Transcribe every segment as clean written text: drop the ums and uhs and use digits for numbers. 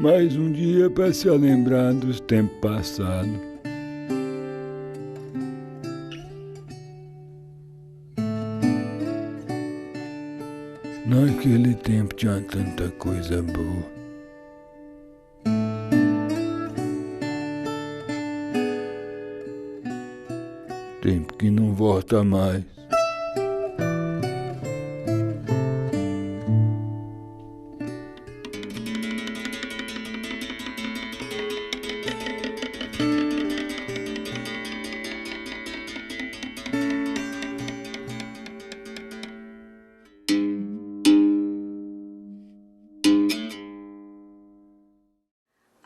Mais um dia para se lembrar dos tempos passados. Naquele tempo tinha tanta coisa boa. Tempo que não volta mais.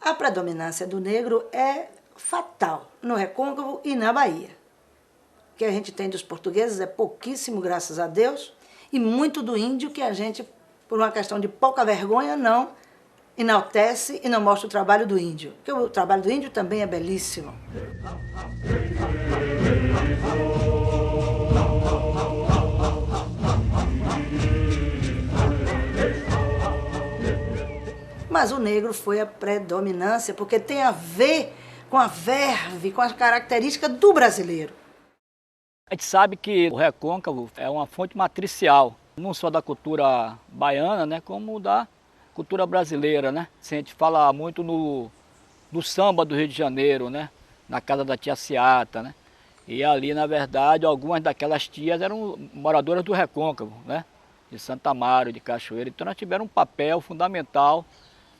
A predominância do negro é fatal no Recôncavo e na Bahia. O que a gente tem dos portugueses é pouquíssimo, graças a Deus, e muito do índio que a gente, por uma questão de pouca vergonha, não enaltece e não mostra o trabalho do índio. Porque o trabalho do índio também é belíssimo. Mas o negro foi a predominância, porque tem a ver com a verve, com a característica do brasileiro. A gente sabe que o Recôncavo é uma fonte matricial, não só da cultura baiana, né, como da cultura brasileira, né? A gente fala muito no samba do Rio de Janeiro, né, na casa da tia Ciata, né? E ali, na verdade, algumas daquelas tias eram moradoras do Recôncavo, né, de Santa Amaro, de Cachoeira. Então nós tivemos um papel fundamental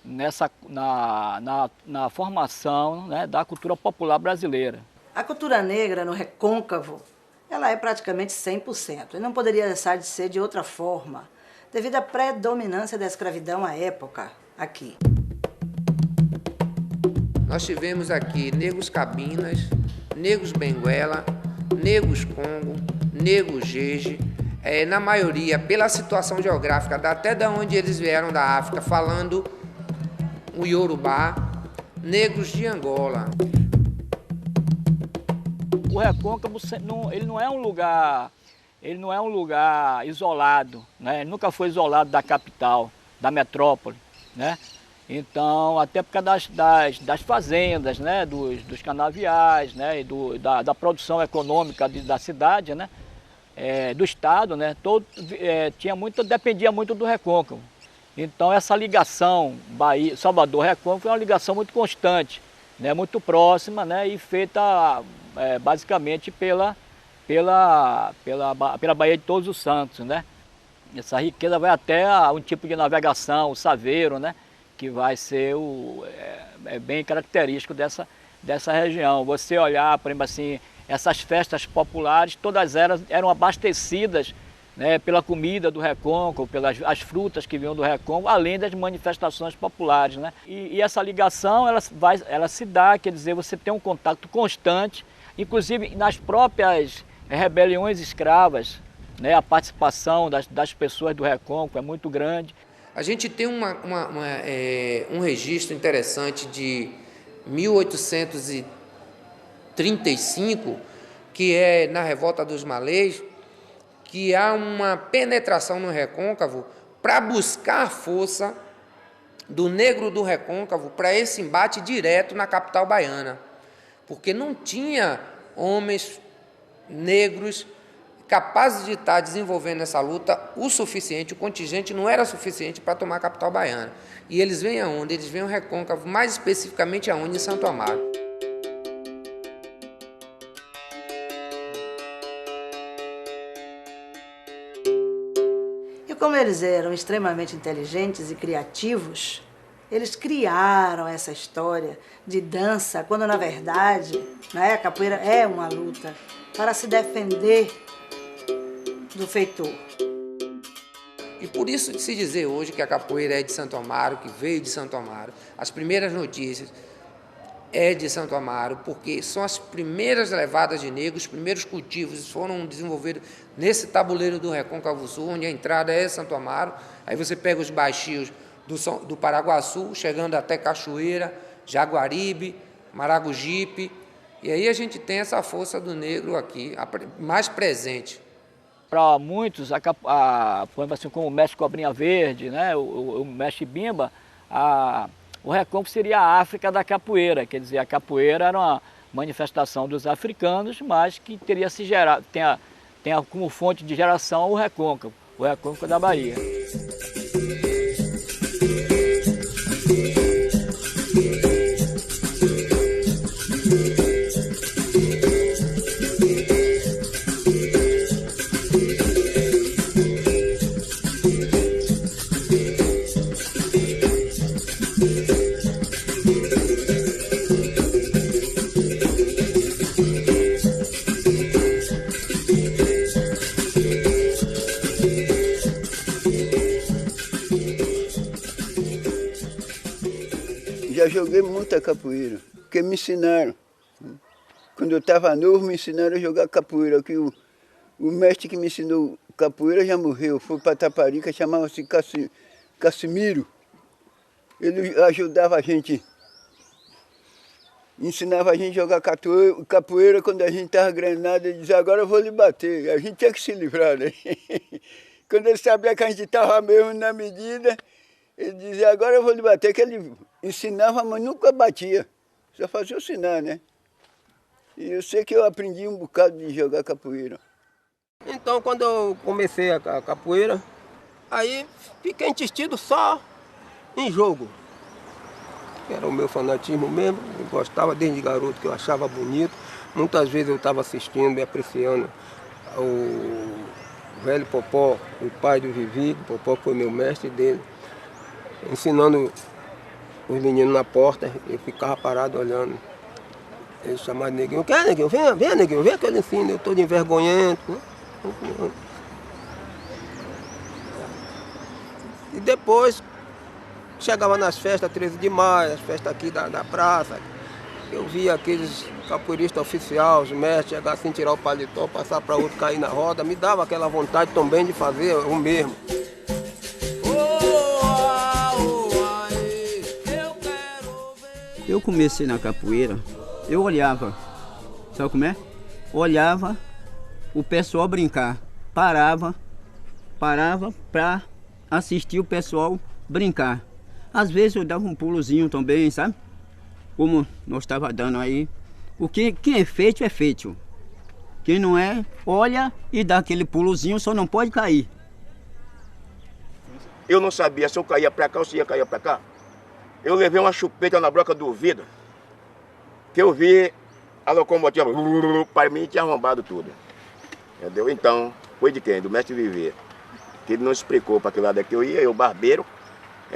na formação, né, da cultura popular brasileira. A cultura negra no Recôncavo, ela é praticamente 100%. E não poderia deixar de ser de outra forma, devido à predominância da escravidão à época aqui. Nós tivemos aqui negros cabinas, negros benguela, negros congo, negros jeje, na maioria, pela situação geográfica, até da onde eles vieram da África, falando o Yorubá, negros de Angola. O Recôncavo ele não é um lugar isolado, né? Ele nunca foi isolado da capital, da metrópole, né? Então, até por causa das fazendas, né? dos canaviais, né? E da produção econômica da cidade, né? Do estado, né? Dependia muito do Recôncavo. Então essa ligação Salvador-Recôncavo é uma ligação muito constante, né, muito próxima, né, e feita basicamente pela Baía de Todos os Santos, né. Essa riqueza vai até um tipo de navegação, o saveiro, né, que vai ser bem característico dessa região. Você olhar, por exemplo, assim, essas festas populares, todas elas eram abastecidas, né, pela comida do Recôncavo, pelas as frutas que vinham do Recôncavo, além das manifestações populares, né? E essa ligação, ela se dá, quer dizer, você tem um contato constante, inclusive nas próprias rebeliões escravas, né, a participação das pessoas do Recôncavo é muito grande. A gente tem um registro interessante de 1835, que é na Revolta dos Malês, que há uma penetração no Recôncavo para buscar a força do negro do Recôncavo para esse embate direto na capital baiana, porque não tinha homens negros capazes de estar desenvolvendo essa luta o suficiente, o contingente não era suficiente para tomar a capital baiana. E eles vêm aonde? Eles vêm ao Recôncavo, mais especificamente aonde? Em Santo Amaro. E como eles eram extremamente inteligentes e criativos, eles criaram essa história de dança, quando na verdade, né, a capoeira é uma luta para se defender do feitor. E por isso de se dizer hoje que a capoeira é de Santo Amaro, que veio de Santo Amaro, as primeiras notícias é de Santo Amaro, porque são as primeiras levadas de negros, os primeiros cultivos foram desenvolvidos nesse tabuleiro do Recôncavo Sul, onde a entrada é Santo Amaro. Aí você pega os baixios do Paraguaçu, chegando até Cachoeira, Jaguaribe, Maragogipe, e aí a gente tem essa força do negro aqui, mais presente. Para muitos, por exemplo, assim, como o mestre Cobrinha Verde, né, o mestre Bimba, o Recôncavo seria a África da capoeira, quer dizer, a capoeira era uma manifestação dos africanos, mas que teria se gerado, tem como fonte de geração o Recôncavo da Bahia. Já joguei muita capoeira, porque me ensinaram. Quando eu estava novo, me ensinaram a jogar capoeira. Que o mestre que me ensinou capoeira já morreu, foi para Taparica, chamava-se Cassimiro. Ele ajudava a gente, ensinava a gente a jogar capoeira quando a gente estava granado. Ele dizia, agora eu vou lhe bater. A gente tinha que se livrar, né? Quando ele sabia que a gente estava mesmo na medida, ele dizia, agora eu vou lhe bater, que ele ensinava, mas nunca batia. Só fazia ensinar, né? E eu sei que eu aprendi um bocado de jogar capoeira. Então, quando eu comecei a capoeira, aí fiquei ensistido só em jogo. Era o meu fanatismo mesmo, eu gostava desde garoto, que eu achava bonito. Muitas vezes eu estava assistindo e apreciando o velho Popó, o pai do Vivi, o Popó foi meu mestre dele, ensinando os meninos na porta, eu ficava parado olhando. Ele chamava de neguinho, quer neguinho? Vem neguinho, vem que eu lhe ensino, eu estou de envergonhento. Né? E depois, chegava nas festas 13 de maio, as festas aqui da praça, eu via aqueles capoeiristas oficiais, os mestres, chegar assim, tirar o paletó, passar para outro, cair na roda, me dava aquela vontade também de fazer o mesmo. Eu comecei na capoeira, eu olhava, sabe como é? Olhava o pessoal brincar, parava para assistir o pessoal brincar. Às vezes eu dava um pulozinho também, sabe? Como nós estava dando aí. Quem é feito. Quem não é, olha e dá aquele pulozinho, só não pode cair. Eu não sabia se eu caía para cá ou se ia cair para cá. Eu levei uma chupeta na broca do vidro, que eu vi a locomotiva, para mim tinha arrombado tudo. Entendeu? Então, foi de quem? Do mestre Viver. Que ele não explicou para que lado é que eu ia, eu barbeiro,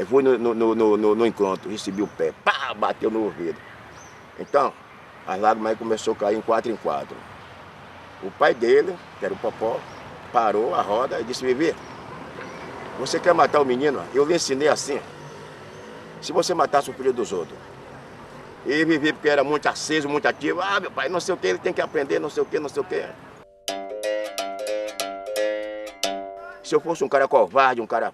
fui no encontro, recebi o pé, pá, bateu no ouvido. Então, as lágrimas aí começou a cair em 4 em 4. O pai dele, que era o Popó, parou a roda e disse, Viver, você quer matar o menino? Eu lhe ensinei assim. Se você matasse o filho dos outros. E Vivi, porque era muito aceso, muito ativo. Ah, meu pai, não sei o que, ele tem que aprender, não sei o que, não sei o que. Se eu fosse um cara covarde, um cara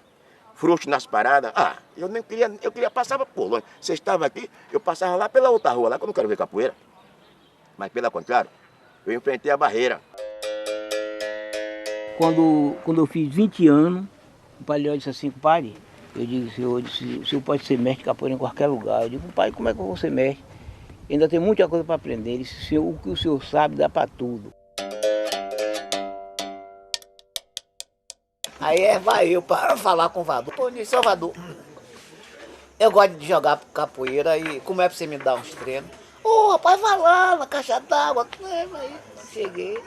frouxo nas paradas, eu nem queria, eu passava por longe. Você estava aqui, eu passava lá pela outra rua, lá que eu não quero ver capoeira. Mas pelo contrário, eu enfrentei a barreira. Quando eu fiz 20 anos, o pai disse assim, compadre, eu disse, o senhor pode ser mestre de capoeira em qualquer lugar. Eu digo, pai, como é que eu vou ser mestre? Ainda tem muita coisa para aprender. Ele disse, o que o senhor sabe dá para tudo. Aí vai eu para falar com o Vadu. Pô, disse, ô Vadu, eu gosto de jogar capoeira e como é pra você me dar uns treinos? Ô, rapaz, vai lá na caixa d'água. Aí cheguei.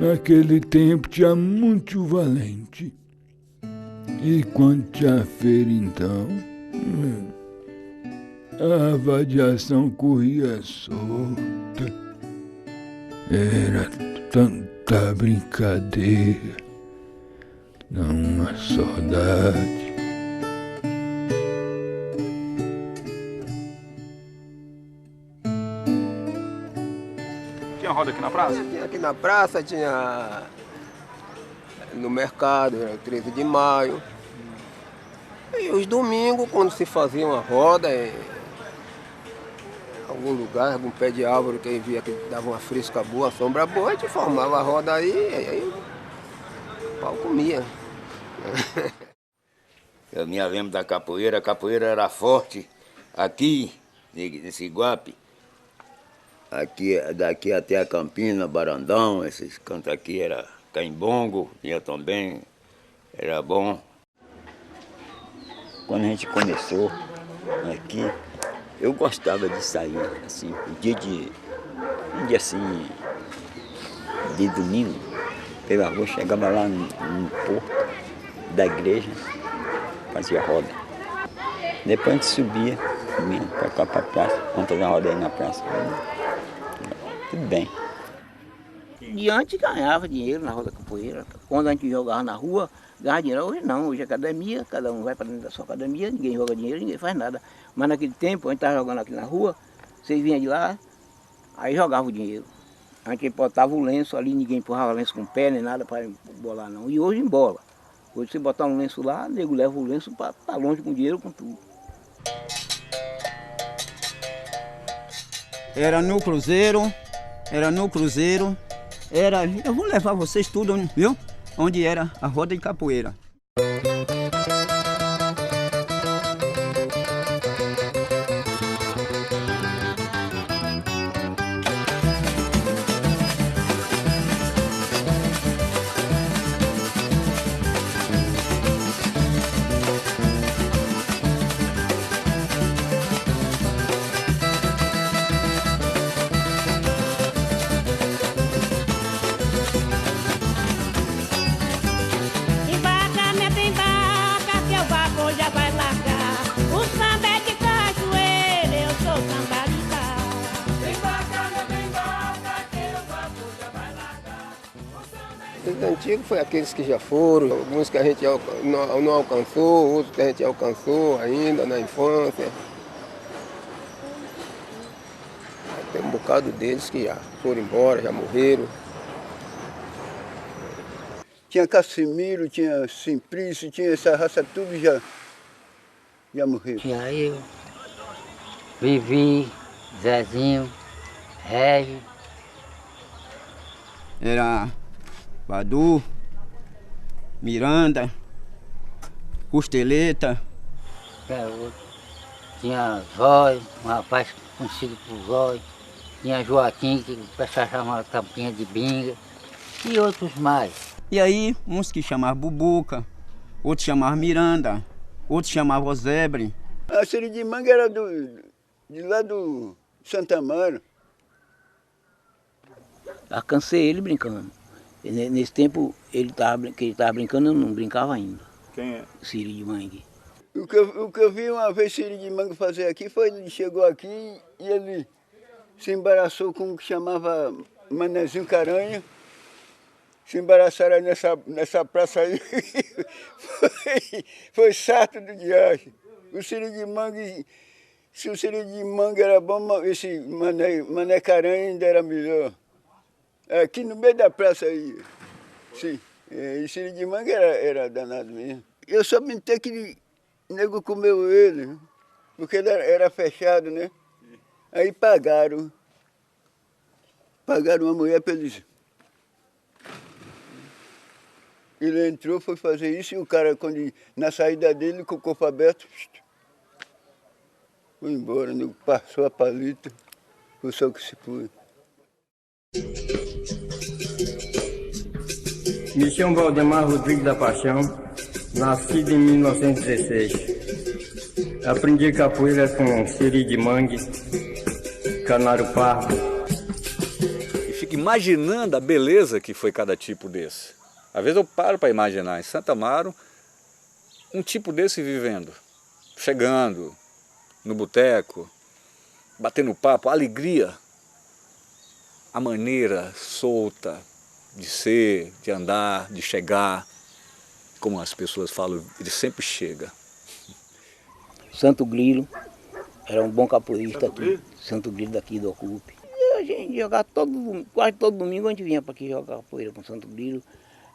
Naquele tempo tinha muito valente. E quando tinha feira então, a vadiação corria solta. Era tanta brincadeira, uma saudade. Tinha roda aqui na praça? Tinha aqui na praça, tinha no mercado, era 13 de maio. E os domingos, quando se fazia uma roda, em algum lugar, algum pé de árvore que via que dava uma fresca boa, sombra boa, a gente formava a roda aí o pau comia. Eu me lembro da capoeira, a capoeira era forte aqui, nesse Iguape. Aqui, daqui até a Campina, Barandão, esses cantos aqui era Caimbongo, tinha também, era bom. Quando a gente começou aqui, eu gostava de sair, assim, um dia assim, de domingo, pela rua, chegava lá no porto da igreja, fazia roda. Depois a gente subia para cá para a praça, vamos fazer uma roda aí na praça. Tudo bem. E antes ganhava dinheiro na roda capoeira. Quando a gente jogava na rua, ganhava dinheiro. Hoje não, hoje é academia, cada um vai para dentro da sua academia, ninguém joga dinheiro, ninguém faz nada. Mas naquele tempo, a gente estava jogando aqui na rua, vocês vinham de lá, aí jogava o dinheiro. A gente botava o lenço ali, ninguém empurrava o lenço com o pé, nem nada para bolar não. E hoje embola. Hoje você botar um lenço lá, o nego leva o lenço para estar longe com o dinheiro, com tudo. Era no Cruzeiro, eu vou levar vocês tudo, viu? Onde era a roda de capoeira. Os antigos foi aqueles que já foram, alguns que a gente não alcançou, outros que a gente alcançou ainda na infância. Tem um bocado deles que já foram embora, já morreram. Tinha Cassimiro, tinha Simplício, tinha essa raça tudo já morreu. Tinha eu, Vivi, Zezinho, Regi. Era Vadu, Miranda, Costeleta. Tinha Zóio, um rapaz conhecido por Zóio. Tinha Joaquim, que o pessoal chamava Tampinha de Binga. E outros mais. E aí, uns que chamavam Bubuca, outros chamavam Miranda, outros chamavam Zebre. A Siridimanga era de lá do Santa Amaro. Alcancei ele brincando. Nesse tempo, que ele estava brincando, eu não brincava ainda. Quem é? Siridimanga. O que eu vi uma vez Siridimanga fazer aqui foi, ele chegou aqui e ele se embaraçou com o que chamava Manezinho Caranha. Se embaraçaram nessa praça aí. Foi sarto do diacho. O Siridimanga, se o Siridimanga era bom, esse Mané Caranha ainda era melhor. Aqui no meio da praça aí, sim. E Siridimanga era danado mesmo. Eu só mentei que o nego comeu ele, né? Porque ele era fechado, né? Aí pagaram uma mulher para eles Ele entrou, foi fazer isso e o cara, na saída dele, com o corpo aberto, foi embora, nego passou a palita, foi só que se foi. Me chamo Valdemar Rodrigues da Paixão, nascido em 1916. Aprendi capoeira com siri de mangue, canário pardo. E fico imaginando a beleza que foi cada tipo desse. Às vezes eu paro para imaginar, em Santo Amaro, um tipo desse vivendo, chegando no boteco, batendo papo, a alegria, a maneira solta de ser, de andar, de chegar, como as pessoas falam, ele sempre chega. Santo Grilo era um bom capoeirista aqui, Santo Grilo daqui do Ocupe. E a gente jogava quase todo domingo a gente vinha para aqui jogar capoeira com Santo Grilo.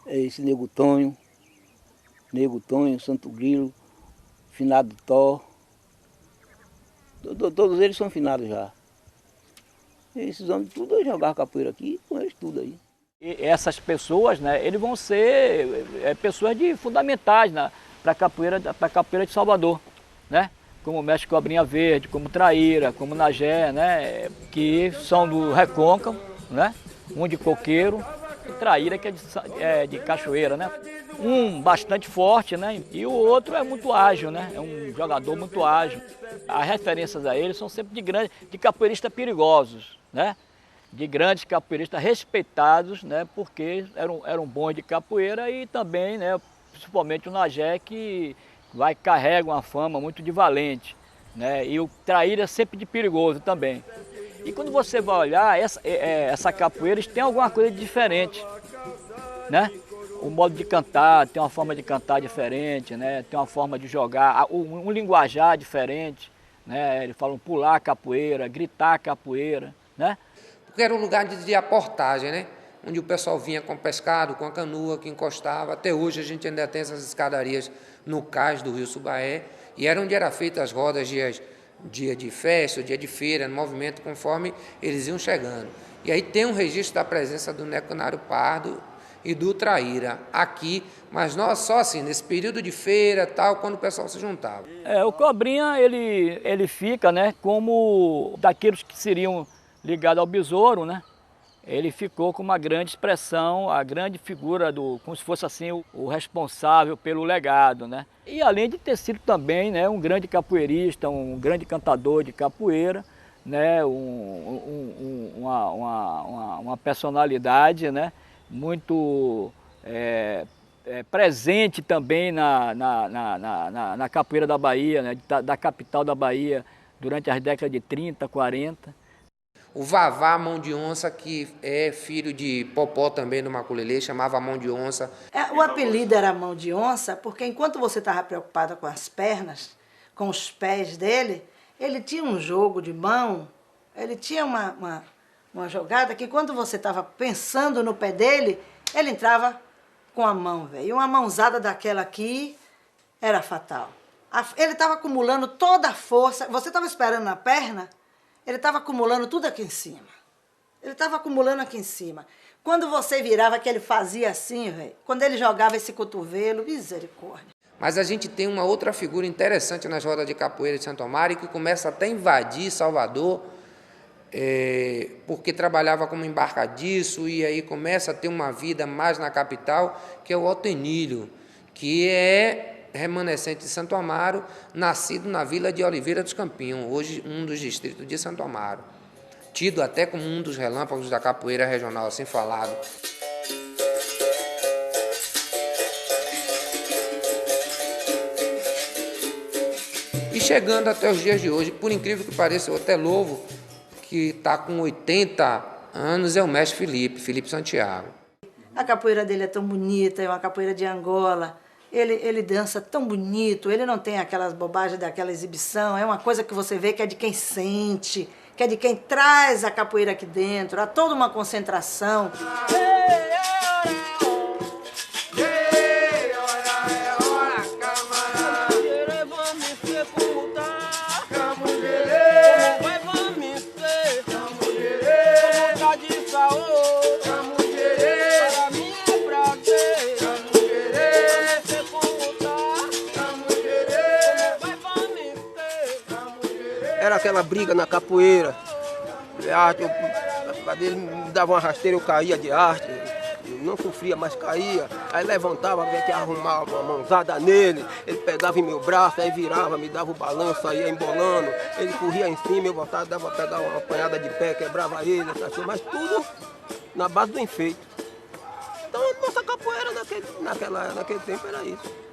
Esse Nego Tonho, Santo Grilo, Finado Tó, todos eles são finados já. Esses homens tudo jogavam capoeira aqui, com eles tudo aí. E essas pessoas, né, eles vão ser pessoas fundamentais para a capoeira de Salvador, né? Como o mestre Cobrinha Verde, como Traíra, como Nagé, né? Que são do Recôncavo, né? Um de Coqueiro e Traíra, que é de Cachoeira, né? Um bastante forte, né? E o outro é muito ágil, né? É um jogador muito ágil. As referências a ele são sempre de capoeiristas perigosos, né? De grandes capoeiristas respeitados, né, porque eram bons de capoeira e também, né, principalmente o Nagé, que carrega uma fama muito de valente, né, e o Traíra sempre de perigoso também. E quando você vai olhar, essa capoeira tem alguma coisa de diferente, né? O modo de cantar, tem uma forma de cantar diferente, né, tem uma forma de jogar, um linguajar diferente, né, eles falam pular capoeira, gritar capoeira, né? Porque era um lugar de aportagem, né? Onde o pessoal vinha com pescado, com a canoa que encostava. Até hoje a gente ainda tem essas escadarias no cais do Rio Subaé. E era onde eram feitas as rodas dia de festa, dia de feira, no movimento, conforme eles iam chegando. E aí tem um registro da presença do Nego Canário Pardo e do Traíra aqui, mas nós só assim, nesse período de feira, tal, quando o pessoal se juntava. O Cobrinha, ele fica, né, como daqueles que seriam ligado ao besouro, né? Ele ficou com uma grande expressão, a grande figura como se fosse assim o responsável pelo legado, né? E além de ter sido também, né, um grande capoeirista, um grande cantador de capoeira, né, uma personalidade, né, muito presente também na capoeira da Bahia, né, da capital da Bahia, durante as décadas de 30, 40. O Vavá Mão de Onça, que é filho de Popó também do Maculelê, chamava Mão de Onça. O apelido era Mão de Onça porque enquanto você estava preocupada com as pernas, com os pés dele, ele tinha um jogo de mão, ele tinha uma jogada que quando você estava pensando no pé dele, ele entrava com a mão, velho. E uma mãozada daquela aqui era fatal. Ele estava acumulando toda a força, você estava esperando na perna, ele estava acumulando tudo aqui em cima. Ele estava acumulando aqui em cima. Quando você virava, que ele fazia assim, velho, quando ele jogava esse cotovelo, misericórdia. Mas a gente tem uma outra figura interessante nas rodas de capoeira de Santo Amaro e que começa até a invadir Salvador, porque trabalhava como embarcadiço e aí começa a ter uma vida mais na capital, que é o Altenilho, que é remanescente de Santo Amaro, nascido na vila de Oliveira dos Campinhos, hoje um dos distritos de Santo Amaro, tido até como um dos relâmpagos da capoeira regional, assim falado. E chegando até os dias de hoje, por incrível que pareça, eu até louvo, que está com 80 anos, é o mestre Felipe Santiago. A capoeira dele é tão bonita, é uma capoeira de Angola. Ele dança tão bonito, ele não tem aquelas bobagens daquela exibição, é uma coisa que você vê que é de quem sente, que é de quem traz a capoeira aqui dentro, há toda uma concentração. aquela briga na capoeira. Ele me dava uma rasteira, eu caía de arte. Eu não sofria, mas caía. Aí levantava, a gente arrumava uma mãozada nele. Ele pegava em meu braço, aí virava, me dava o balanço, aí ia embolando. Ele corria em cima, eu voltava, dava pra pegar uma apanhada de pé, quebrava ele, mas tudo na base do enfeite. Então a nossa capoeira naquele tempo era isso.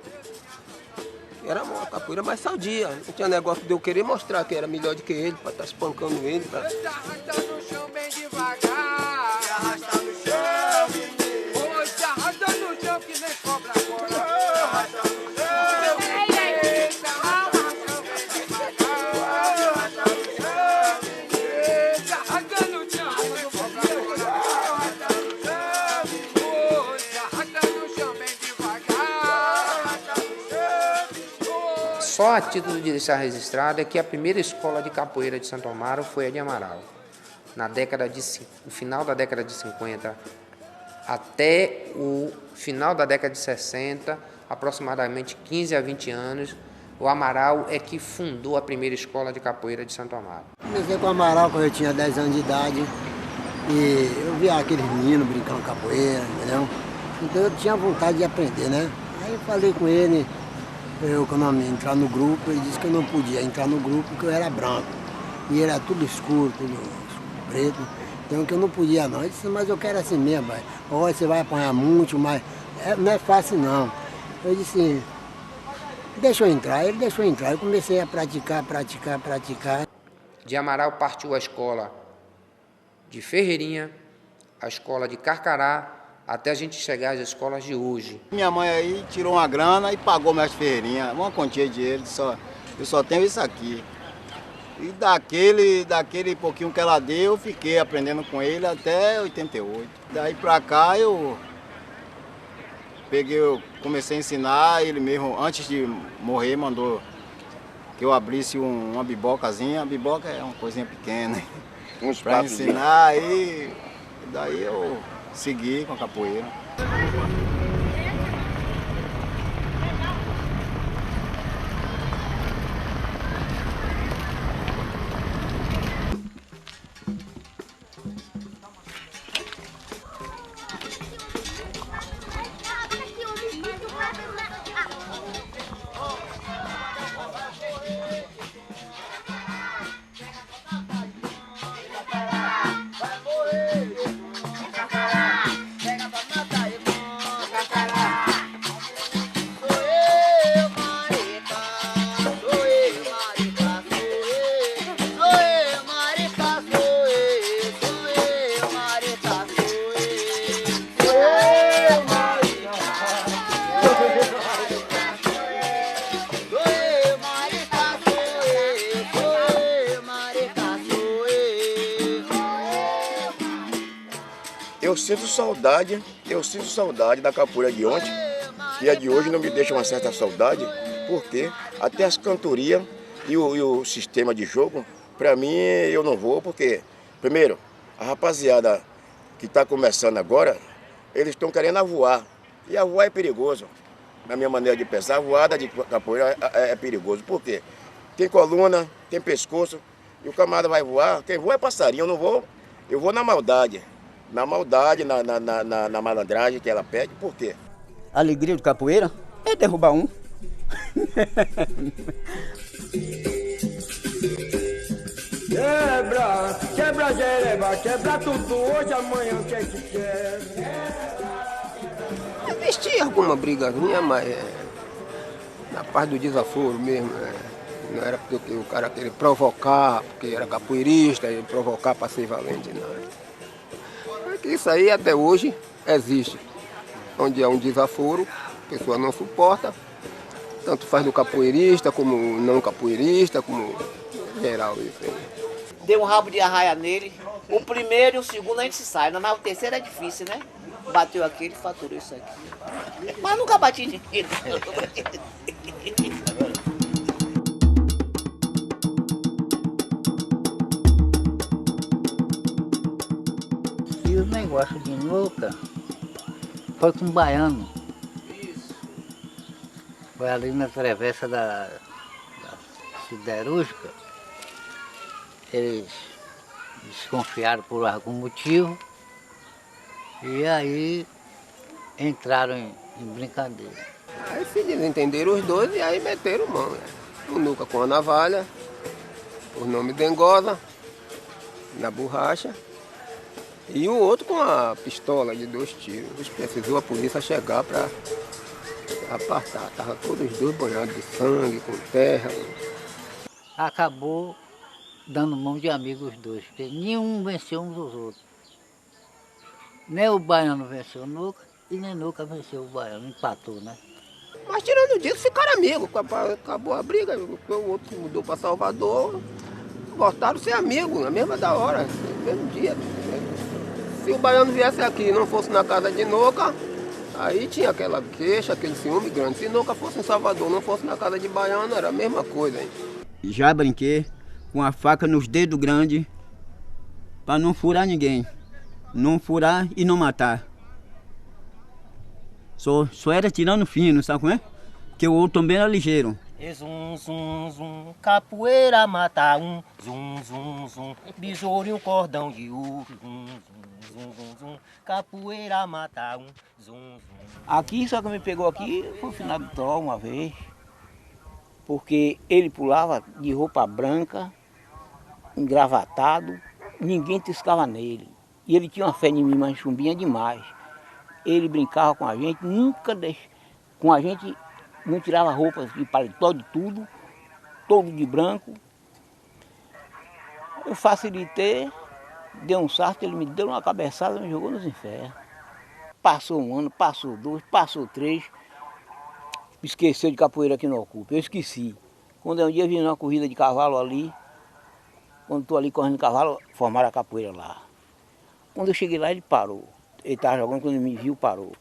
Era uma capoeira mais sadia. Não tinha negócio de eu querer mostrar que era melhor do que ele, para estar espancando ele. Pra... Arrasta no chão bem devagar. Arrasta no chão, menino. Hoje se arrasta no chão que nem cobra agora. Arrasta no chão. Só a título de deixar registrado é que a primeira escola de capoeira de Santo Amaro foi a de Amaral. No final da década de 50 até o final da década de 60, aproximadamente 15 a 20 anos, o Amaral é que fundou a primeira escola de capoeira de Santo Amaro. Comecei com o Amaral quando eu tinha 10 anos de idade e eu via aqueles meninos brincando capoeira, entendeu? Então eu tinha vontade de aprender, né? Aí eu falei com ele, eu quando eu entrar no grupo, ele disse que eu não podia entrar no grupo porque eu era branco. E ele era tudo escuro, tudo preto, então que eu não podia não. Ele disse, mas eu quero assim mesmo, pai. Olha, você vai apanhar muito, mas não é fácil não. Eu disse, deixa eu entrar. Ele deixou eu entrar, eu comecei a praticar. De Amaral partiu a escola de Ferreirinha, a escola de Carcará, até a gente chegar às escolas de hoje. Minha mãe aí tirou uma grana e pagou minhas Ferreirinha, uma quantia de dinheiro, eu só tenho isso aqui. E daquele pouquinho que ela deu, eu fiquei aprendendo com ele até 88. Daí pra cá eu comecei a ensinar, ele mesmo, antes de morrer, mandou que eu abrisse uma bibocazinha. A biboca é uma coisinha pequena, pra ensinar, aí daí eu segui com a capoeira. Eu sinto saudade da capoeira de ontem, e a de hoje não me deixa uma certa saudade, porque até as cantorias e o sistema de jogo, para mim, eu não vou, porque, primeiro, a rapaziada que está começando agora, eles estão querendo avoar, e avoar é perigoso. Na minha maneira de pensar, a voada de capoeira é perigoso, por quê? Tem coluna, tem pescoço, e o camarada vai voar, quem voa é passarinho, eu vou na maldade. Na maldade, na malandragem que ela pede, por quê? A alegria do capoeira é derrubar um. Quebra jereba, quebra tudo, hoje, amanhã, o que é que quer? Existia alguma brigazinha, mas na parte do desaforo mesmo, não era porque o cara queria provocar, porque era capoeirista, e provocar para ser valente, não. Isso aí até hoje existe. Onde há um desaforo, a pessoa não suporta, tanto faz do capoeirista, como não capoeirista, como geral isso aí. Deu um rabo de arraia nele, o primeiro e o segundo a gente se sai, mas o terceiro é difícil, né? Bateu aqui, ele faturou isso aqui. Mas nunca bati ninguém. E o negócio de nuca foi com um baiano. Foi ali na travessa da siderúrgica. eles desconfiaram por algum motivo e aí entraram em brincadeira. Aí se desentenderam os dois e aí meteram mão. Né? O Nuca com a navalha, o nome Dengosa, na borracha, e o outro com a pistola de 2 tiros. Precisou a polícia chegar para apartar. Estavam todos os dois banhados de sangue, com terra. Acabou dando mão de amigos os dois, porque nenhum venceu uns dos outros. Nem o baiano venceu o Nuca e nem Nuca venceu o baiano, empatou, né? Mas tirando disso, ficaram amigos. Acabou a briga, o outro mudou para Salvador, voltaram a ser amigos, na mesma da hora, no mesmo dia. Se o baiano viesse aqui e não fosse na casa de Nuca, aí tinha aquela queixa, aquele ciúme grande. Se Nuca fosse em Salvador, não fosse na casa de baiano, era a mesma coisa. Hein? Já brinquei com a faca nos dedos grandes para não furar ninguém. Não furar e não matar. Só era tirando fino, sabe como é? Porque o outro também era ligeiro. Zum, zum, zum, capoeira mata um, zum, zum, zum, besouro e um cordão de ouro, zum, zum, zum, zum, capoeira mata um, zum, zum. Aqui, só que me pegou aqui, foi o final do Tó uma vez, porque ele pulava de roupa branca, engravatado, ninguém tiscava nele. E ele tinha uma fé em mim, mas chumbinha demais. Ele brincava com a gente, nunca com a gente, não tirava roupas de paletó, de tudo, todo de branco. Eu facilitei, dei um sarto, ele me deu uma cabeçada e me jogou nos infernos. Passou 1 ano, passou 2, passou 3, esqueceu de capoeira aqui no Ocupa, eu esqueci. Quando um dia eu vim numa corrida de cavalo ali, quando estou ali correndo de cavalo, formaram a capoeira lá. Quando eu cheguei lá, ele parou. Ele estava jogando, quando ele me viu, parou.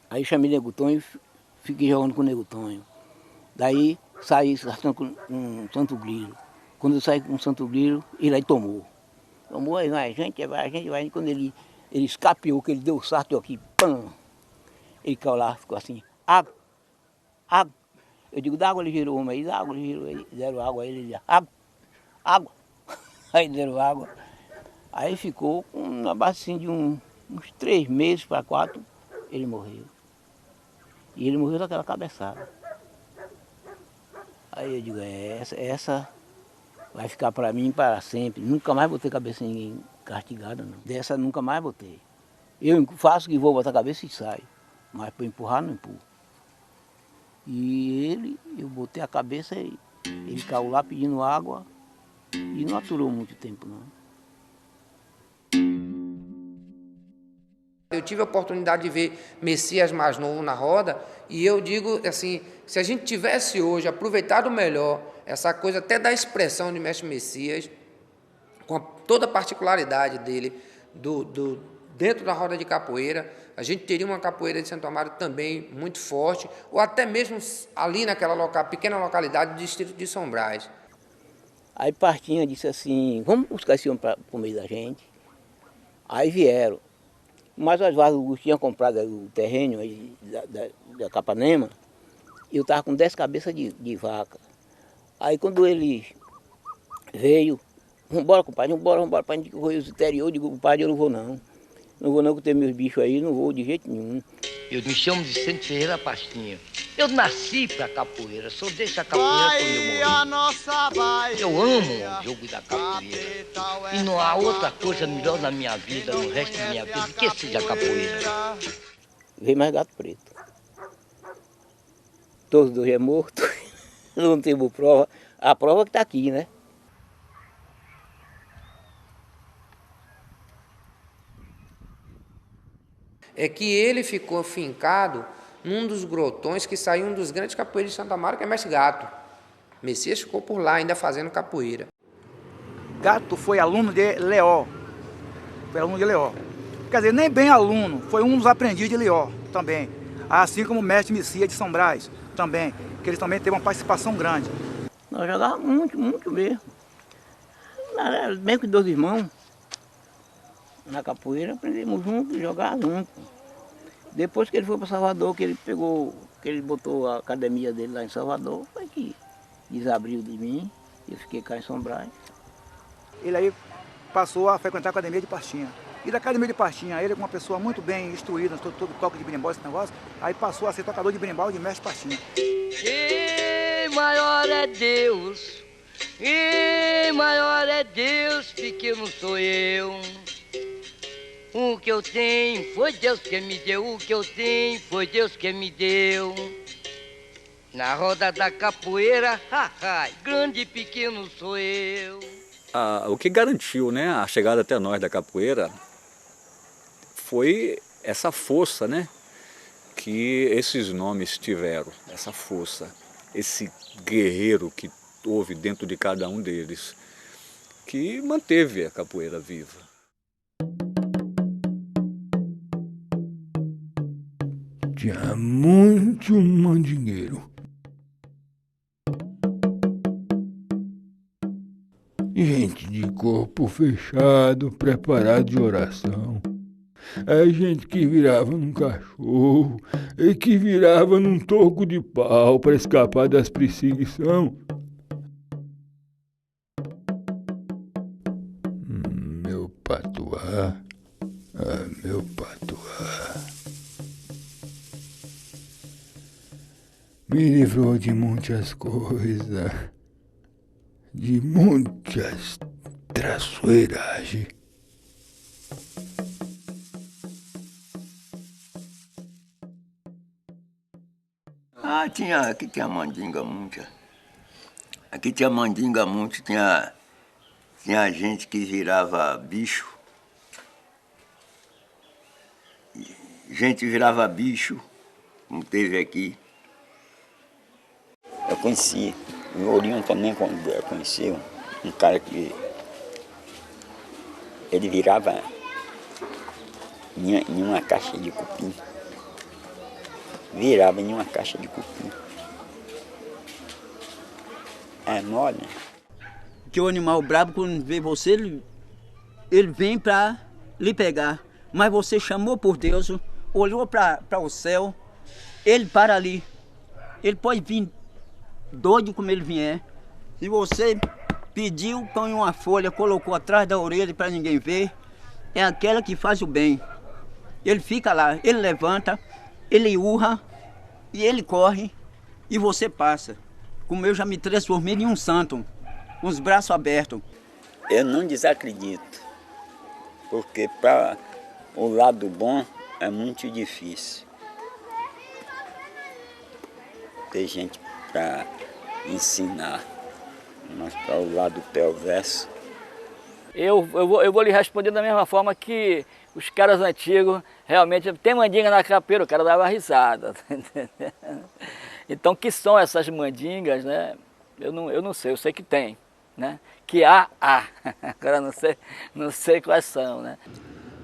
Aí eu chamei o Nego Tonho e fiquei jogando com o Nego Tonho. Daí saí com um Santo Grilo. Quando eu saí com um Santo Grilo, ele aí tomou. Tomou, aí vai, a gente vai. Quando ele escapeou, que ele deu o sarto aqui, pam! Ele caiu lá, ficou assim, água, água. Eu digo, dá água, ele girou uma aí, dá água, ele girou aí, deram água, aí ele disse, água, água. Aí deram água. Aí ficou na base assim, de uns 3 meses para 4, ele morreu. E ele morreu daquela cabeçada. Aí eu digo, essa vai ficar para mim para sempre. Nunca mais botei cabeça em ninguém castigada, não. Dessa nunca mais botei. Eu faço que vou botar a cabeça e saio. Mas para empurrar, não empurro. E eu botei a cabeça e ele caiu lá pedindo água e não aturou muito tempo, não. Eu tive a oportunidade de ver Messias mais novo na roda e eu digo assim, se a gente tivesse hoje aproveitado melhor essa coisa até da expressão de Mestre Messias, com toda a particularidade dele, dentro da roda de capoeira, a gente teria uma capoeira de Santo Amaro também muito forte, ou até mesmo ali naquela pequena localidade do distrito de São Brás. Aí Partinha disse assim, vamos buscar esse homem para o meio da gente. Aí vieram. Mas as vacas tinham comprado o terreno aí da Capanema, e eu estava com 10 cabeças de vaca. Aí quando ele veio, vambora, compadre, vambora para a gente correr os interior. Eu digo, compadre, eu não vou não. Não vou não, que eu tenho meus bichos aí, não vou de jeito nenhum. Eu me chamo Vicente Ferreira Pastinha. Eu nasci pra capoeira, só deixo a capoeira quando eu morrer. Eu amo o jogo da capoeira. E não há outra coisa melhor na minha vida, no resto da minha vida, que seja a capoeira. Veio mais gato preto. Todos dois é morto. Não temos prova. A prova que está aqui, né? É que ele ficou fincado num dos grotões que saiu um dos grandes capoeiros de Santa Amaro, que é Mestre Gato. Messias ficou por lá ainda fazendo capoeira. Gato foi aluno de Leó. Foi aluno de Leó. Quer dizer, nem bem aluno, foi um dos aprendizes de Leó também. Assim como o Mestre Messias de São Brás também, que ele também teve uma participação grande. Nós jogávamos muito mesmo. Mesmo que 2 irmãos. Na capoeira aprendemos juntos, jogar juntos. Depois que ele foi para Salvador, que ele botou a academia dele lá em Salvador, foi que desabriu de mim, eu fiquei cá em São Brás. Ele aí passou a frequentar a academia de Pastinha. E da academia de Pastinha, ele com uma pessoa muito bem instruída, todo toque de berimbau, esse negócio, aí passou a ser tocador de berimbau de mestre Pastinha. E maior é Deus, e maior é Deus, pequeno sou eu. O que eu tenho foi Deus que me deu, o que eu tenho foi Deus que me deu. Na roda da capoeira, grande e pequeno sou eu. O que garantiu, né, a chegada até nós da capoeira foi essa força, né, que esses nomes tiveram, essa força, esse guerreiro que houve dentro de cada um deles, que manteve a capoeira viva. Tinha muito mandingueiro. Gente de corpo fechado, preparado de oração. É gente que virava num cachorro e que virava num toco de pau para escapar das perseguições. Meu patuá, meu patuá. Me livrou de muitas coisas, de muitas traiçoeiragens. Aqui tinha mandinga muita. Aqui tinha mandinga muito, tinha gente que virava bicho. Gente virava bicho, como teve aqui. Eu conheci, o Ourinho também conheceu um cara que ele virava em uma caixa de cupim. Virava em uma caixa de cupim. É mole. Que o animal bravo, quando vê você, ele vem para lhe pegar. Mas você chamou por Deus, olhou para o céu, ele para ali. Ele pode vir doido como ele vier. Se você pediu, põe uma folha, colocou atrás da orelha para ninguém ver, é aquela que faz o bem. Ele fica lá, ele levanta, ele urra e ele corre e você passa. Como eu já me transformei em um santo, com os braços abertos. Eu não desacredito, porque para o lado bom é muito difícil. Tem gente para ensinar, mas para o lado perverso. Eu vou lhe responder da mesma forma que os caras antigos, realmente, tem mandinga na capoeira, o cara dava risada. Então, que são essas mandingas, né? Eu não sei, eu sei que tem, né? Que há. Agora não sei quais são, né?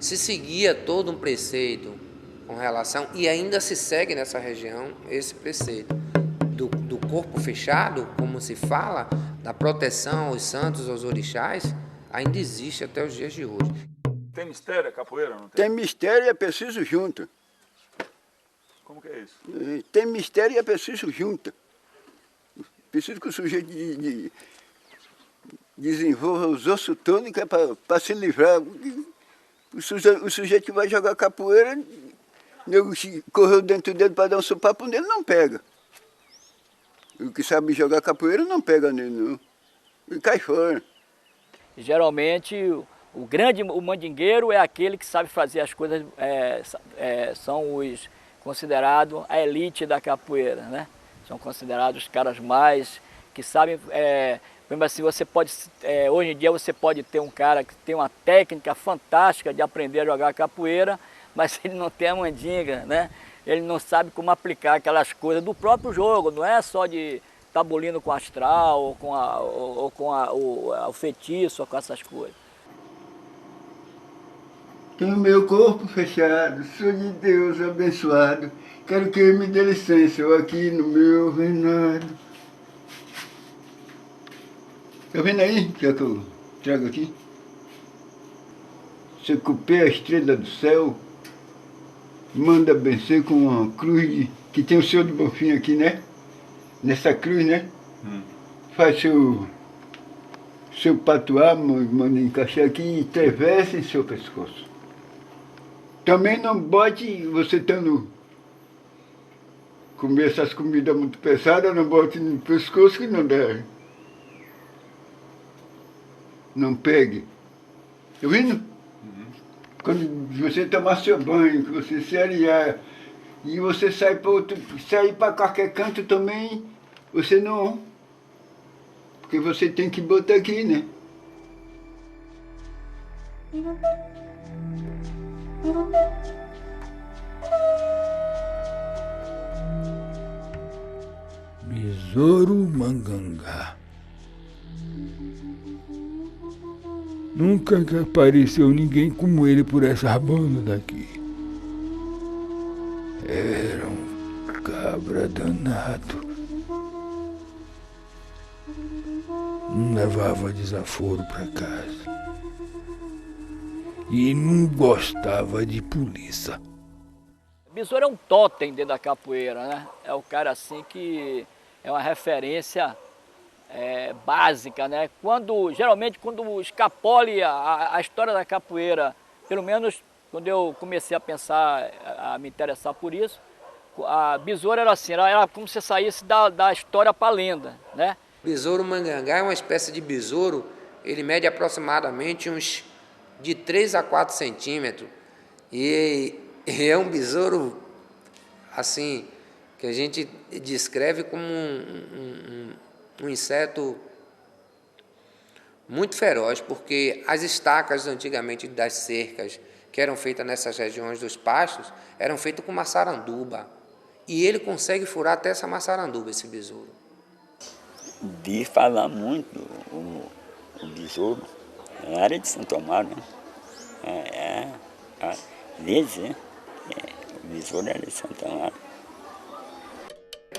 Se seguia todo um preceito com relação, e ainda se segue nessa região, esse preceito do corpo fechado, como se fala, da proteção aos santos, aos orixás, ainda existe até os dias de hoje. Tem mistério a capoeira, não tem? Tem mistério e é preciso junto. Como que é isso? Tem mistério e é preciso junto. Preciso que o sujeito desenvolva os ossos todos que é para se livrar. O sujeito que vai jogar capoeira, correu dentro dele para dar um sopapo nele, não pega. O que sabe jogar capoeira não pega nele, não. Ele cai fora. Geralmente, o mandingueiro é aquele que sabe fazer as coisas, são os considerados a elite da capoeira, né? São considerados os caras mais que sabem, mesmo assim, você pode, hoje em dia você pode ter um cara que tem uma técnica fantástica de aprender a jogar capoeira, mas ele não tem a mandinga, né? Ele não sabe como aplicar aquelas coisas do próprio jogo, não é só de tabulindo com astral, ou com o feitiço, ou com essas coisas. Tenho meu corpo fechado, sou de Deus abençoado, quero que ele me dê licença, eu aqui no meu reinado. Tá vendo aí, que é que eu trago aqui? Você copia a estrela do céu, manda benzer com uma cruz que tem o Senhor do Bonfim aqui, né? Nessa cruz, né? Faz seu patuá, manda encaixar aqui e atravessa em seu pescoço. Também não bote, você estando comer essas comidas muito pesadas, não bote no pescoço que não dá. Não pegue. Tá vendo? Quando você tomar seu banho, que você se arear, e você sair para qualquer canto também, você não. Porque você tem que botar aqui, né? Besouro Mangangá. Nunca que apareceu ninguém como ele por essa banda daqui. Era um cabra danado. Não levava desaforo para casa. E não gostava de polícia. Besouro é um totem dentro da capoeira, né? É o cara assim que é uma referência básica, né? Geralmente quando escapole a história da capoeira, pelo menos quando eu comecei a pensar, a me interessar por isso, a besouro era assim, era como se saísse da história para a lenda, né? Besouro Mangangá é uma espécie de besouro, ele mede aproximadamente uns de 3 a 4 centímetros e é um besouro assim que a gente descreve como um inseto muito feroz, porque as estacas antigamente das cercas que eram feitas nessas regiões dos pastos eram feitas com maçaranduba e ele consegue furar até essa maçaranduba, esse besouro. De falar muito o besouro, é área de Santo Amaro, né? O besouro era de Santo Amaro.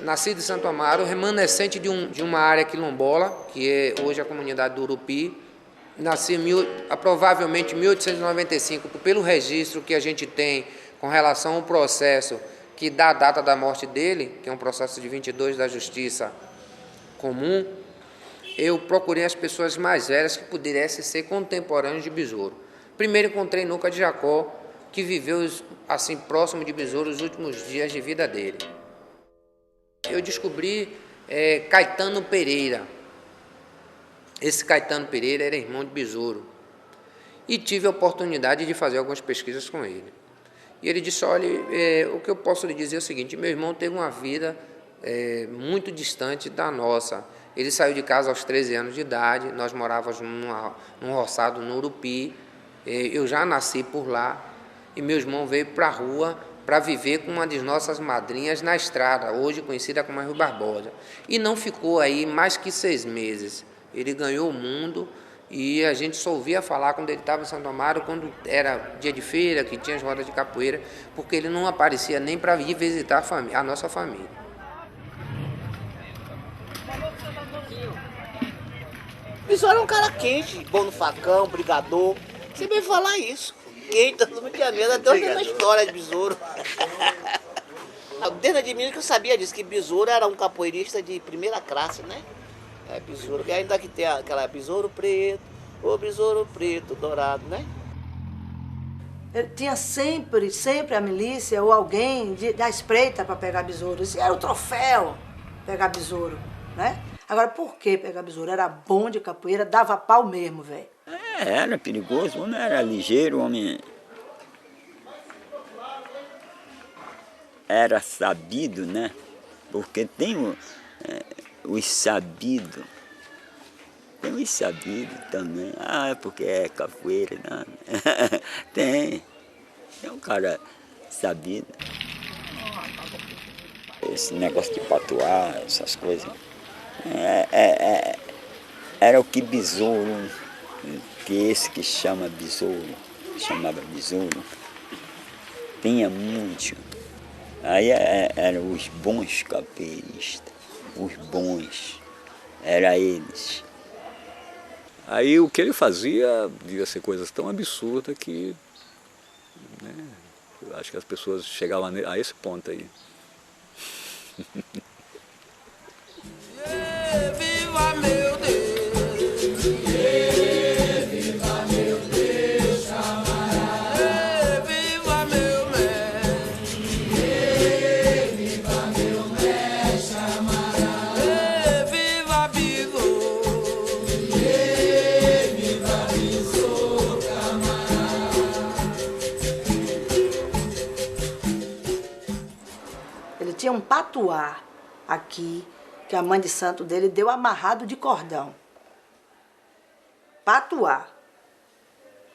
Nascido em Santo Amaro, remanescente de uma área quilombola, que é hoje a comunidade do Urupi. Nasci provavelmente em 1895, pelo registro que a gente tem com relação ao processo que dá a data da morte dele, que é um processo de 22 da Justiça Comum. Eu procurei as pessoas mais velhas que pudessem ser contemporâneos de besouro. Primeiro encontrei Nuca de Jacó, que viveu assim próximo de besouro os últimos dias de vida dele. Eu descobri Caetano Pereira. Esse Caetano Pereira era irmão de besouro. E tive a oportunidade de fazer algumas pesquisas com ele. E ele disse, olha, o que eu posso lhe dizer é o seguinte, meu irmão teve uma vida muito distante da nossa. Ele saiu de casa aos 13 anos de idade, nós morávamos num roçado no Urupi, eu já nasci por lá, e meu irmão veio para a rua para viver com uma das nossas madrinhas na estrada, hoje conhecida como Rui Barbosa. E não ficou aí mais que 6 meses. Ele ganhou o mundo e a gente só ouvia falar quando ele estava em Santo Amaro, quando era dia de feira, que tinha as rodas de capoeira, porque ele não aparecia nem para ir visitar a nossa família. Besouro é um cara quente, bom no facão, brigador. Você veio falar isso. Quente, todo mundo tinha medo, até hoje é uma história de besouro. Desde de mim que eu sabia disso, que besouro era um capoeirista de primeira classe, né? Besouro, e ainda que tem aquela besouro preto, o besouro preto, dourado, né? Ele tinha sempre a milícia ou alguém da espreita para pegar besouro. Isso era o troféu, pegar besouro, né? Agora, por que pegar besouro? Era bom de capoeira, dava pau mesmo, velho. Era perigoso, o homem era ligeiro, o homem era sabido, né? Porque tem os sabidos, tem os sabidos também. É porque é capoeira, não. Tem um cara sabido. Esse negócio de patuar, essas coisas. Era o que besouro, que esse que chama besouro, chamava besouro, tinha muito. Aí eram os bons capoeiristas, os bons, eram eles. Aí o que ele fazia devia ser coisas tão absurdas que, né, eu acho que as pessoas chegavam a esse ponto aí. Viva meu Deus! patuá aqui, que a mãe de santo dele deu amarrado de cordão. Patuá.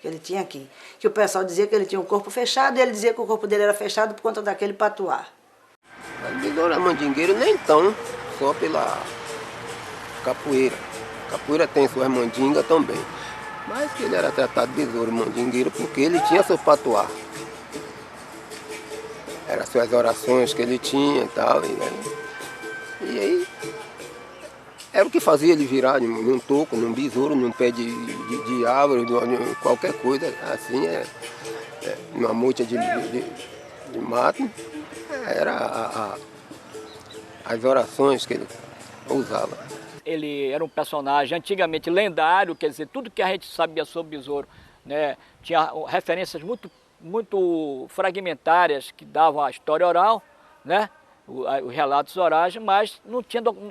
Que ele tinha aqui. Que o pessoal dizia que ele tinha um corpo fechado, e ele dizia que o corpo dele era fechado por conta daquele patuá. Mas besouro é mandingueiro nem tão, só pela capoeira. Capoeira tem suas mandingas também. Mas que ele era tratado de besouro mandingueiro porque ele tinha seu patuá. Eram suas orações que ele tinha e tal. E aí era o que fazia ele virar num toco, num besouro, num pé de árvore, de qualquer coisa, assim, numa moita de mato. Era as orações que ele usava. Ele era um personagem antigamente lendário, quer dizer, tudo que a gente sabia sobre besouro, né, tinha referências muito fragmentárias que davam a história oral, né, os relatos orais, mas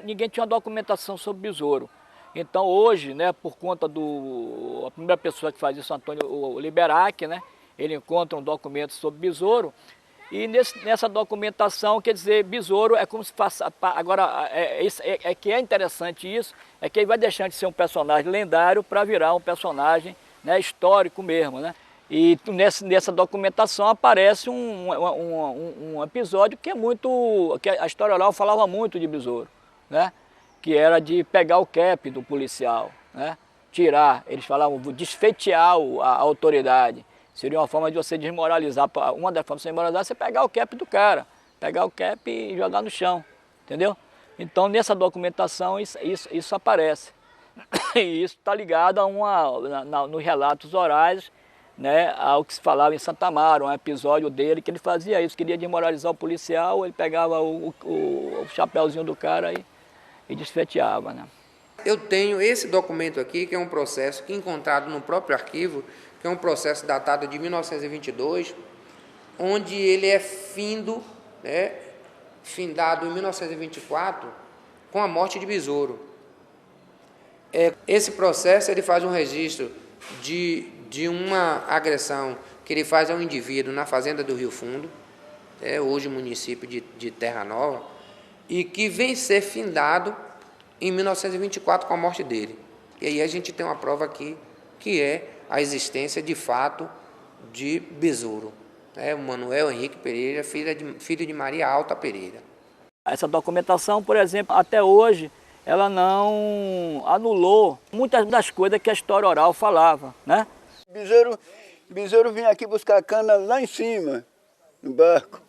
ninguém tinha uma documentação sobre besouro. Então hoje, né, por conta a primeira pessoa que faz isso, Antônio Liberac, né, ele encontra um documento sobre besouro, e nessa documentação, quer dizer, besouro é como se fosse... Agora, que é interessante isso, é que ele vai deixando de ser um personagem lendário para virar um personagem, né, histórico mesmo, né? E nessa documentação aparece um episódio que que a história oral falava muito de besouro, né? Que era de pegar o cap do policial, né? Tirar, eles falavam, desfeitear a autoridade. Seria uma forma de você desmoralizar, uma das formas de você desmoralizar é você pegar o cap do cara, pegar o cap e jogar no chão, entendeu? Então nessa documentação isso aparece. E isso está ligado nos relatos orais, né, ao que se falava em Santa Amaro, um episódio dele que ele fazia isso, queria desmoralizar o policial, ele pegava o chapéuzinho do cara e desfeteava, né? Eu tenho esse documento aqui, que é um processo que encontrado no próprio arquivo, que é um processo datado de 1922, onde ele é findado em 1924 com a morte de Besouro. Esse processo ele faz um registro de uma agressão que ele faz ao indivíduo na fazenda do Rio Fundo, hoje município de Terra Nova, e que vem ser findado em 1924 com a morte dele. E aí a gente tem uma prova aqui, que é a existência de fato de Besouro. O Manuel Henrique Pereira, filho de Maria Alta Pereira. Essa documentação, por exemplo, até hoje, ela não anulou muitas das coisas que a história oral falava, né? Besouro vinha aqui buscar cana lá em cima, no barco.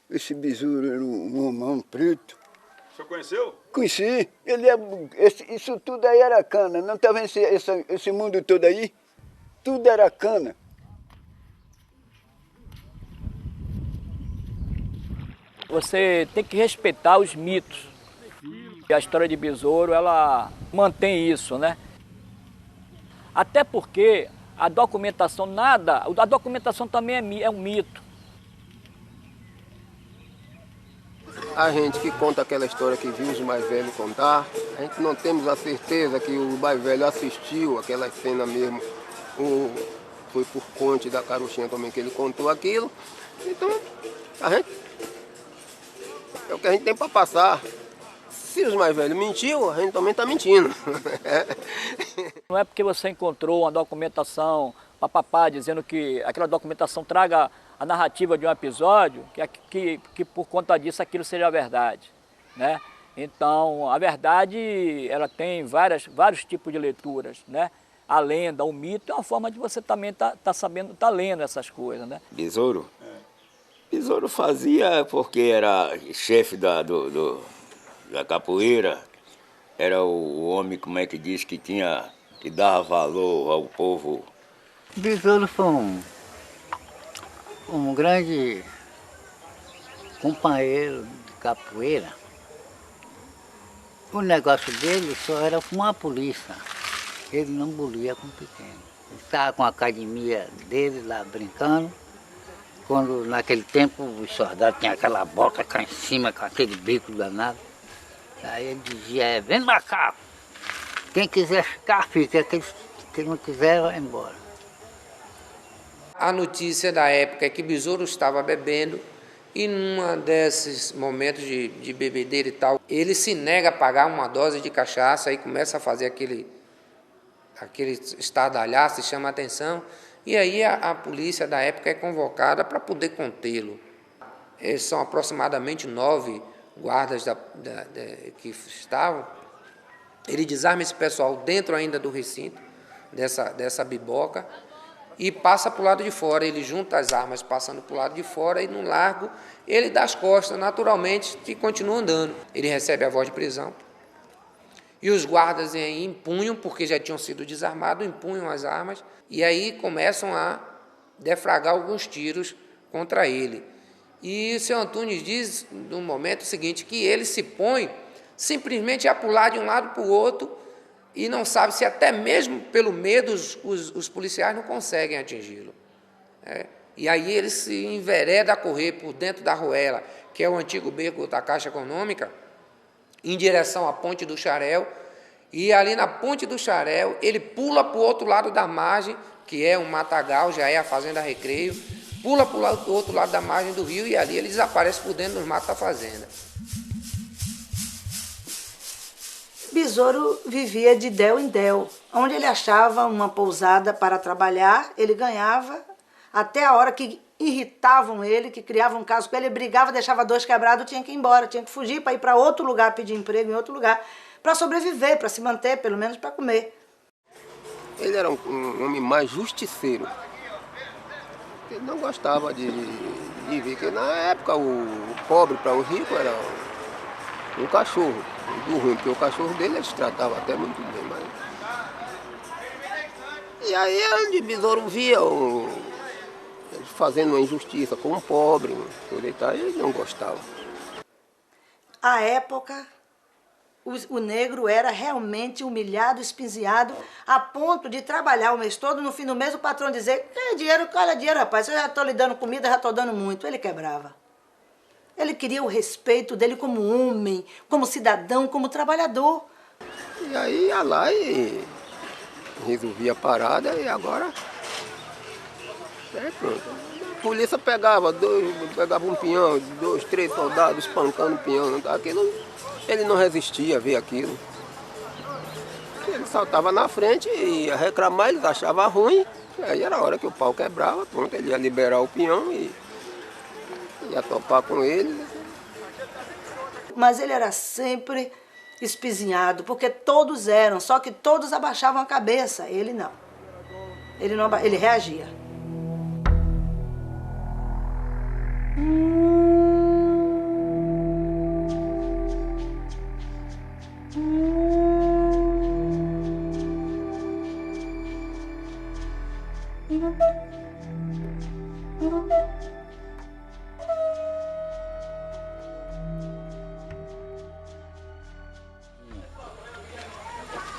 Esse besouro era um homão preto. O senhor conheceu? Conheci. Isso tudo aí era cana. Não está vendo esse mundo todo aí? Tudo era cana. Você tem que respeitar os mitos. E a história de Besouro, ela mantém isso, né? Até porque a documentação a documentação também é um mito. A gente que conta aquela história que viu os mais velhos contar, a gente não temos a certeza que o mais velho assistiu aquela cena mesmo. Foi por conta da Caruchinha também que ele contou aquilo. Então, é o que a gente tem para passar. Se os mais velhos mentiu, a gente também está mentindo. Não é porque você encontrou uma documentação, papapá, dizendo que aquela documentação traga a narrativa de um episódio, que por conta disso aquilo seja a verdade, né? Então, a verdade, ela tem vários tipos de leituras, né? A lenda, o mito, é uma forma de você também tá lendo essas coisas, né? Besouro? Besouro fazia porque era chefe da capoeira, era o homem, como é que diz, que dava valor ao povo. Besouro foi um grande companheiro de capoeira. O negócio dele só era fumar a polícia. Ele não bolia com pequeno. Ele estava com a academia dele lá brincando. Quando naquele tempo os soldados tinham aquela boca cá em cima, com aquele bico danado. Aí ele dizia, vem macaco. Quem quiser ficar, fica. Quem não quiser, vai embora. A notícia da época é que Besouro estava bebendo E num desses momentos de bebedeira e tal, ele se nega a pagar uma dose de cachaça e começa a fazer aquele estardalhaço, chama a atenção. E aí a polícia da época é convocada para poder contê-lo. São aproximadamente 9 guardas que estavam. Ele desarma esse pessoal dentro ainda do recinto, dessa biboca, e passa para o lado de fora. Ele junta as armas passando para o lado de fora e no largo ele dá as costas naturalmente e continua andando. Ele recebe a voz de prisão e os guardas empunham, porque já tinham sido desarmados, empunham as armas e aí começam a defragrar alguns tiros contra ele. E o seu Antunes diz no momento seguinte que ele se põe simplesmente a pular de um lado para o outro e não sabe se até mesmo pelo medo os policiais não conseguem atingi-lo. E aí ele se envereda a correr por dentro da Ruela, que é o antigo beco da Caixa Econômica, em direção à Ponte do Xarel, e ali na Ponte do Xarel ele pula para o outro lado da margem, que é um matagal, já é a Fazenda Recreio, pula para o outro lado da margem do rio e ali ele desaparece por dentro dos matos da fazenda. Besouro vivia de del em del. Onde ele achava uma pousada para trabalhar, ele ganhava, até a hora que irritavam ele, que criavam um caso com ele, brigava, deixava 2 quebrados, tinha que ir embora, tinha que fugir para ir para outro lugar, pedir emprego em outro lugar, para sobreviver, para se manter, pelo menos para comer. Ele era um homem mais justiceiro. Ele não gostava de ver, porque na época o pobre para o rico era um cachorro. Do ruim, porque o cachorro dele eles tratavam até muito bem, mas... E aí onde Besouro via eles fazendo uma injustiça com um pobre, ele não gostava. À época, o negro era realmente humilhado, espinziado, a ponto de trabalhar o mês todo, no fim do mês o patrão dizer: dinheiro, olha dinheiro, rapaz, eu já estou lhe dando comida, já estou dando muito. Ele quebrava. Ele queria o respeito dele como homem, como cidadão, como trabalhador. E aí ia lá e resolvia a parada e agora... pronto. A polícia pegava um pinhão, 2, 3 soldados espancando o pinhão. Aquilo, ele não resistia a ver aquilo. Ele saltava na frente e ia reclamar, eles achavam ruim. Aí era a hora que o pau quebrava, pronto, ele ia liberar o pinhão e ia topar com ele. Mas ele era sempre espizinhado, porque todos eram, só que todos abaixavam a cabeça. Ele não. Ele reagia.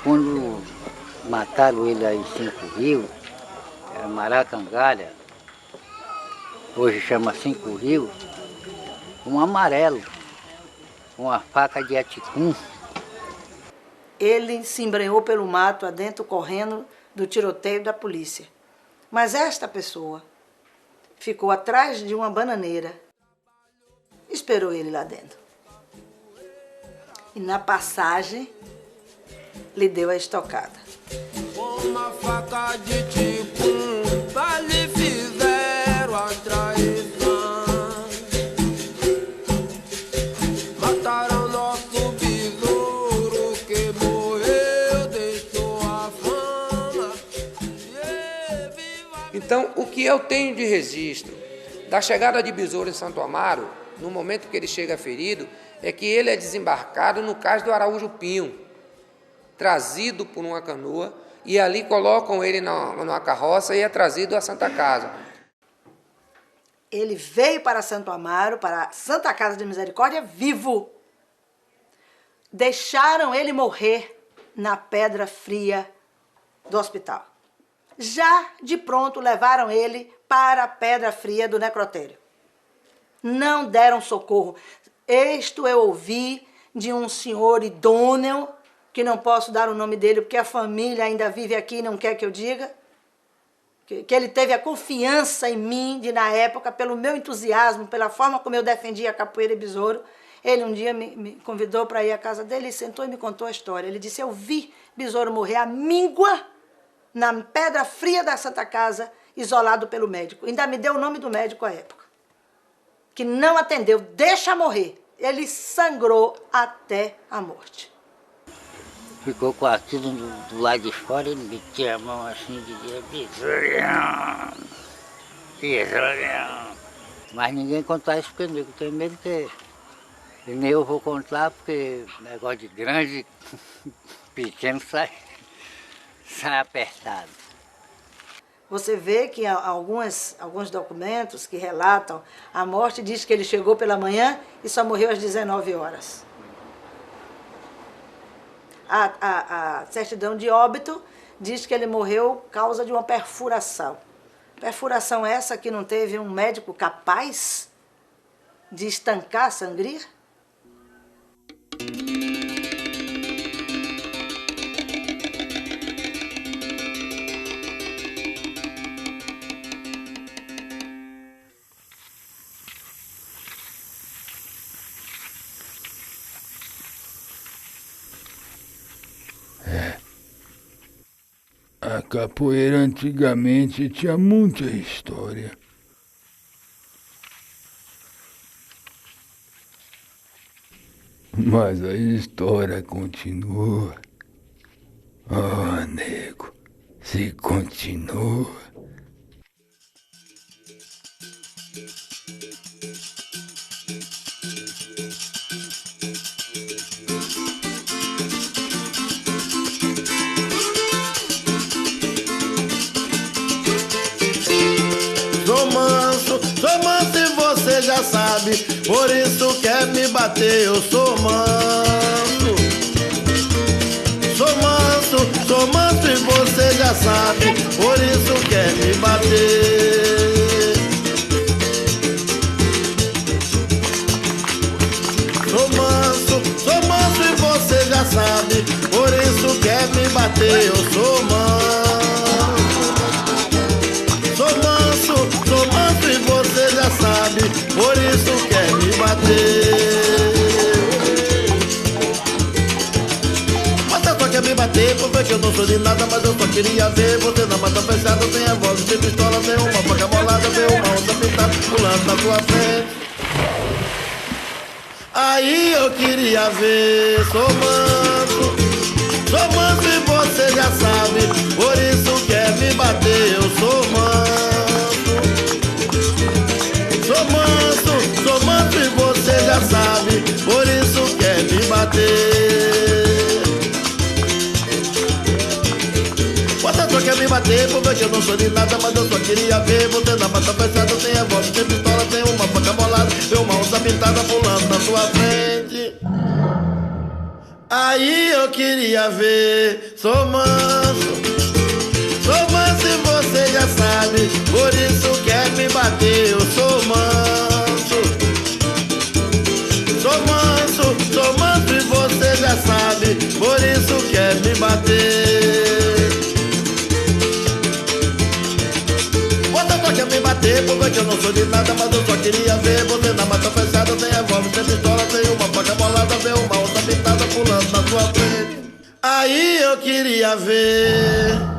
Quando mataram ele aí em 5 Rios, era Maracangalha, hoje chama 5 Rios, um amarelo, uma faca de aticum. Ele se embrenhou pelo mato adentro, correndo do tiroteio da polícia. Mas esta pessoa ficou atrás de uma bananeira, esperou ele lá dentro. E na passagem, lhe deu a estocada. Uma faca de ticum, lhe fizeram a traição. Mataram nosso besouro que morreu, deixou a fama. Então, o que eu tenho de registro da chegada de Besouro em Santo Amaro, no momento que ele chega ferido, é que ele é desembarcado no cais do Araújo Pinho, trazido por uma canoa, e ali colocam ele numa carroça e é trazido à Santa Casa. Ele veio para Santo Amaro, para a Santa Casa de Misericórdia, vivo. Deixaram ele morrer na pedra fria do hospital. Já de pronto levaram ele para a pedra fria do necrotério. Não deram socorro. Isto eu ouvi de um senhor idôneo, que não posso dar o nome dele porque a família ainda vive aqui e não quer que eu diga. que ele teve a confiança em mim, de na época, pelo meu entusiasmo, pela forma como eu defendia a capoeira e besouro. Ele um dia me convidou para ir à casa dele, sentou e me contou a história. Ele disse, eu vi besouro morrer à míngua na pedra fria da Santa Casa, isolado pelo médico. Ainda me deu o nome do médico à época, que não atendeu, deixa morrer. Ele sangrou até a morte. Ficou quase tudo do lado de fora, ele metia a mão assim e dizia, besourão, besourão. Mas ninguém contar isso porque eu tenho medo que nem eu vou contar, porque negócio de grande, pequeno sai apertado. Você vê que alguns documentos que relatam a morte, diz que ele chegou pela manhã e só morreu às 19 horas. A certidão de óbito diz que ele morreu por causa de uma perfuração. Perfuração essa que não teve um médico capaz de estancar a sangria? A capoeira antigamente tinha muita história. Mas a história continua. Oh, nego, se continua. Sou manso e você já sabe, por isso quer me bater, eu sou manso. Sou manso e você já sabe, por isso quer me bater. Sou manso e você já sabe, por isso quer me bater, eu sou manso. Sou manso e você já sabe, por isso quer me bater. Você só quer me bater, porque que eu não sou de nada, mas eu só queria ver você na mata fechada, sem revólver, sem pistola, sem uma faca molada, sem uma onda pintada, pulando na tua frente. Aí eu queria ver, sou manso e você já sabe, por isso quer me bater, eu sou manso. Sou manso e você já sabe, por isso quer me bater. Você só quer me bater, porque eu não sou de nada, mas eu só queria ver você na mata fechada, sem revólver, sem pistola, sem uma faca molada, sem uma onça pintada pulando na sua frente. Aí eu queria ver, sou manso e você já sabe, por isso quer me bater, eu sou manso. Sou manso e você já sabe, por isso quer me bater. Você só quer me bater, porque eu não sou de nada, mas eu só queria ver você na mata fechada, sem revólver, sem pistola, sem uma faca molada, sem uma onça pintada pulando na sua frente. Aí eu queria ver.